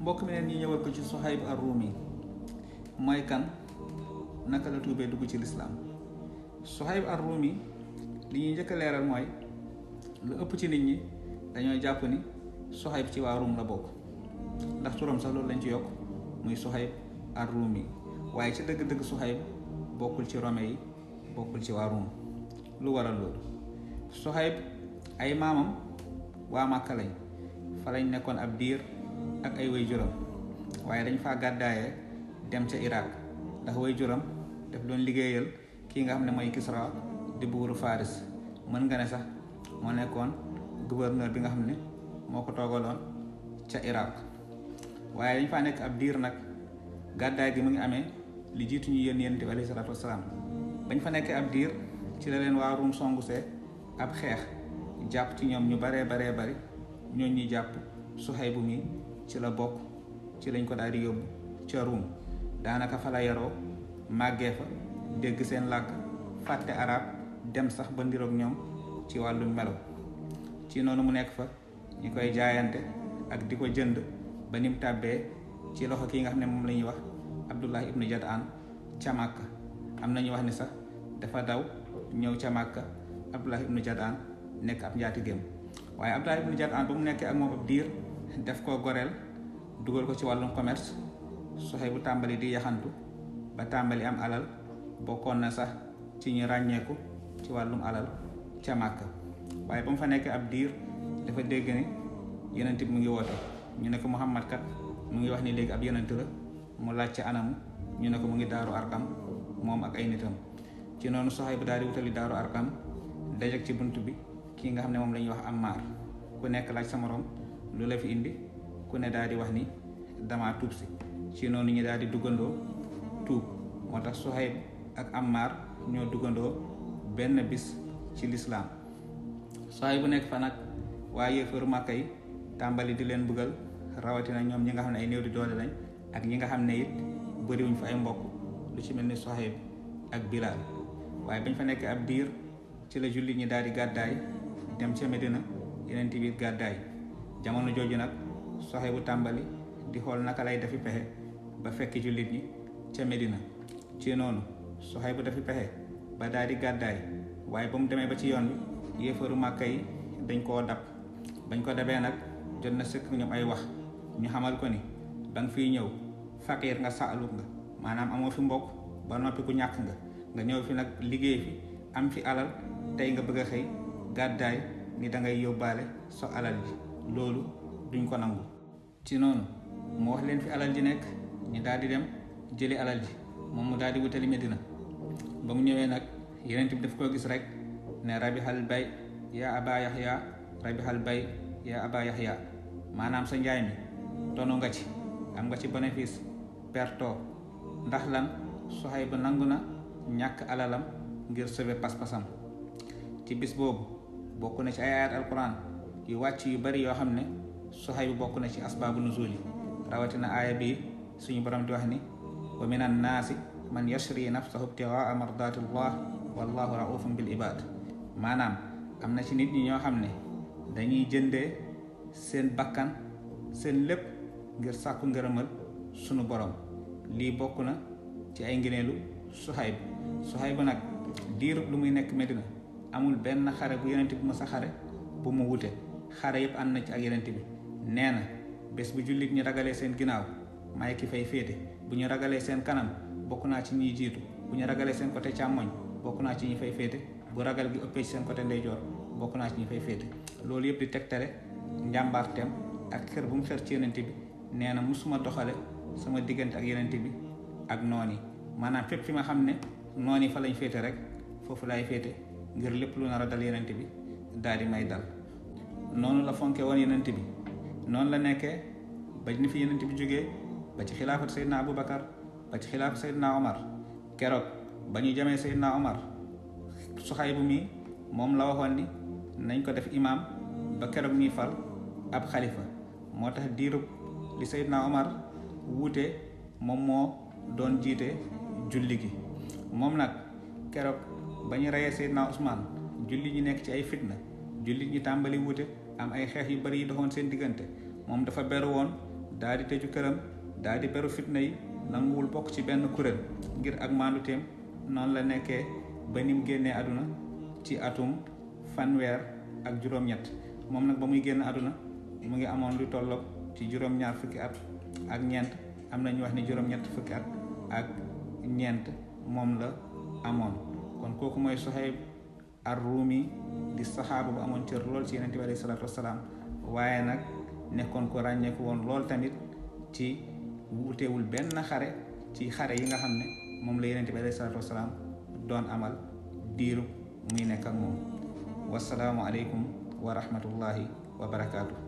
mbokk mi neen ñi ñëwal ko ci Suhayb ar-Rumi mooy kan, naka la tuubee dugg ci lislaam. Suhayb ar-Rumi li ñuy njëkk a leeral mooy lu ëpp ci nit ñi dañoo jàpp ni Suhayb ci waa Rum la bokk, ndax turam sax loolu lañ ci yokk muy Suhayb ar-Rumi, waaye ci dëgg-dëgg Suhayb bokkul ci Rome yi, bokkul ci waa Rum. lu waral loolu? Suhayb ay maamam waa Màkka lañ, fa lañ nekkoon ab diir ak ay waajuram, waaye dañ faa gàddaayee dem ca Irak ndax waajuram daf doon liggéeyal kii nga xam ne mooy Kisra di buuru Faris. mën nga ne sax moo nekkoon gouverneur bi nga xam ne moo ko toogaloon ca Irak. waaye dañ faa nekk ab diir nag, gàddaay gi mu ngi amee li jiitu ñu Yonent bi alayhi salaatu wasalaam. bañ fa nekkee ab diir ci la leen waa Rum songu see ab xeex, jàpp ci ñoom ñu baree bari. ñooñ ñi jàpp Suhayb mi ci la bokk, ci lañ ko daal di yóbbu ca Rum. daanaka fa la yaroo, màggee fa, dégg seen làkk, fàtte arab, dem sax ba ndiroog ñoom ci wàllu melo. ci noonu mu nekk fa ñi koy jaayante ak di ko jënd ba nim tàbbee ci loxo kii nga xam ne moom la ñuy wax Abdullah ibnu Jad'an ca Màkka. am na ñu wax ni sax dafa daw ñëw ca Màkka, Abdullah ibnu Jad'an nekk ab njaatigéem. waaye Abdullah ibnu Jad'an ba mu nekkee ak moom ab diir def koo goreel, dugal ko ci wàllum commerce. Suhayb bu tàmbali di yaxantu ba tàmbali am alal, bokkoon na sax ci ñu ràññeeku ci wàllum alal ca Màkka. waaye ba mu fa nekkee ab diir dafa dégg ni Yonent bi mu ngi woote. ñu ne ko Muhammad kat mu ngi wax ni léegi ab yonent la. mu laajte anamu, ñu ne ko mu ngi Daaru Arqam moom ak ay nitam. ci noonu Suhayb bu daal di wutali Daaru Arqam, dajeg ci bunt bi kii nga xam ne moom la ñuy wax Ammar. ku nekk laaj sa morom lu la fi indi, ku ne daal di wax ni dama tuub si. ci noonu ñu daal di duggandoo tuub. moo tax Suhayb ak Ammar ñoo duggandoo benn bis ci lislaam. Suhayb bu nekk fa nag waa yéefaru Màkka yi tàmbali di leen bëggal, rawatina ñoom ñi nga xam ne ay néew di doole lañ ak ñi nga xam ne it bëriwuñ fa ay mbokk, lu ci mel ni Suhayb ak Bilal. waaye bañ fa nekk ab diir ci la jullit ñi daal di gàddaay dem ca Medina, Yonent bi gàddaay. jamono jooju nag Suhayb bu tàmbali di xool naka lay defi pexe ba fekk jullit ñi ca Medina. ci noonu Suhayb bu defi pexe ba daal di gàddaay, waaye ba mu demee ba ci yoon bi yéefaru Màkka yi dañ koo dab. bañ ko dabee nag jot na sëkk ñoom ay wax, ñu xamal ko ni danga fiy ñëw faqiir nga, saaluk nga, maanaam amoo fi mbokk ba noppi ku ñàkk nga ñëw fi nag liggéey fi am fi alal, tey nga bëgg a xëy gàddaay ni dangay yóbbaale so alal ji. loolu duñ ko nangu. ci noonu mu wax leen fi alal ji nekk, ñu daal di dem jëli alal ji, moom mu daal di wutali Medina. ba mu ñëwee nag Yonent bi daf koo gis rek ne rabihal bay yaa aba Yaxya, rabihal bay yaa aba Yaxya, maanaam sa njaay mi dono nga ci, am nga ci bénéfice, perto. ndax lan? Suhayb nangu na ñàkk alalam ngir sauver pas-pasam. ci bis boobu bokk na ci ay ayat alquran yu wàcc yu bari yoo xam ne Suhayb bokk na ci asbaabu nuzul yi, rawatina aaya bii suñu borom di wax ni wa minan naasi man yashri nafsahu ibtigaa mardatillah wallahu raufun bil ibad. maanaam am na ci nit ñi ñoo xam ne dañuy jëndee seen bakkan, seen lépp ngir sàkku ngërëmal sunu borom. lii bokk na ci ay ngëneelu Suhayb nag diirub lu muy nekk Medina amul benn xare bu Yonent bi mës a xare bu mu wute. xare yëpp ànd na ci ak Yonent bi. nee na bés bu jullit ñi ragalee seen ginnaaw may ki fay féete, bu ñu ragalee seen kanam bokk naa ci ñiy jiitu, bu ñu ragalee seen côté càmmoñ bokk naa ci ñi fay féete, bu ragal gi ëppee ci seen côté ndeyjoor bokk naa ci ñi fay féete. loolu yëpp di tegtale njàmbaarteem ak xër bu mu xër ci Yonent bi. nee na musuma doxale sama diggante ak Yonent bi ak noon yi, maanaam fépp fi ma xam ne noon yi fa lañ féete rek foofu laay féete ngir lépp lu nar a dal Yonent bi daal di may dal. noonu la fonke woon Yonent bi, noonu la nekkee ba ni fi Yonent bi jógee ba ci xilaafat Seydina Aboubacar, ba ci xilaafat Seydina Omar. keroog ba ñu jamee Seydina Omar, Suhayb mi moom la waxoon ni nañ ko def imaam ba keroog ñuy fal ab xalifa. moo tax diirub li Seydina Omar wuute moom moo doon jiite julli gi. moom nag keroog ba ñu reyee Seydina Ousmane, julli ñi nekk ci ay fitna, julli ñi tàmbali wuute, am ay xeex yu bari yi doxoon seen diggante. moom dafa beru woon daal di tëju këram daal di beru fitna yi nanguwul bokk ci benn kuréel ngir ak maanduteem noonu la nekkee ba nim génnee àdduna ci atum fanweer ak juróom-ñett moom nag ba muy génn àdduna mu ngi amoon lu tolloog ci juróom-ñaar fukki at ak ñeent am na ñu wax ni juróom-ñett fukki at ak ñeent moom la amoon. kon kooku mooy Suhayb ar-Rumi di saxaaba bu amoon cër lool ci Yonent bi alayhi salaatu wasalaam waaye nag nekkoon ko ràññeeku woon lool tamit ci wuutewul benn xare ci xare yi nga xam ne moom la Yonent bi alayhi salaatu wasalaam doon amal diiru muy nekk ak moom. wasalaamu aleykum wa rahmatullahi wa barakaatu.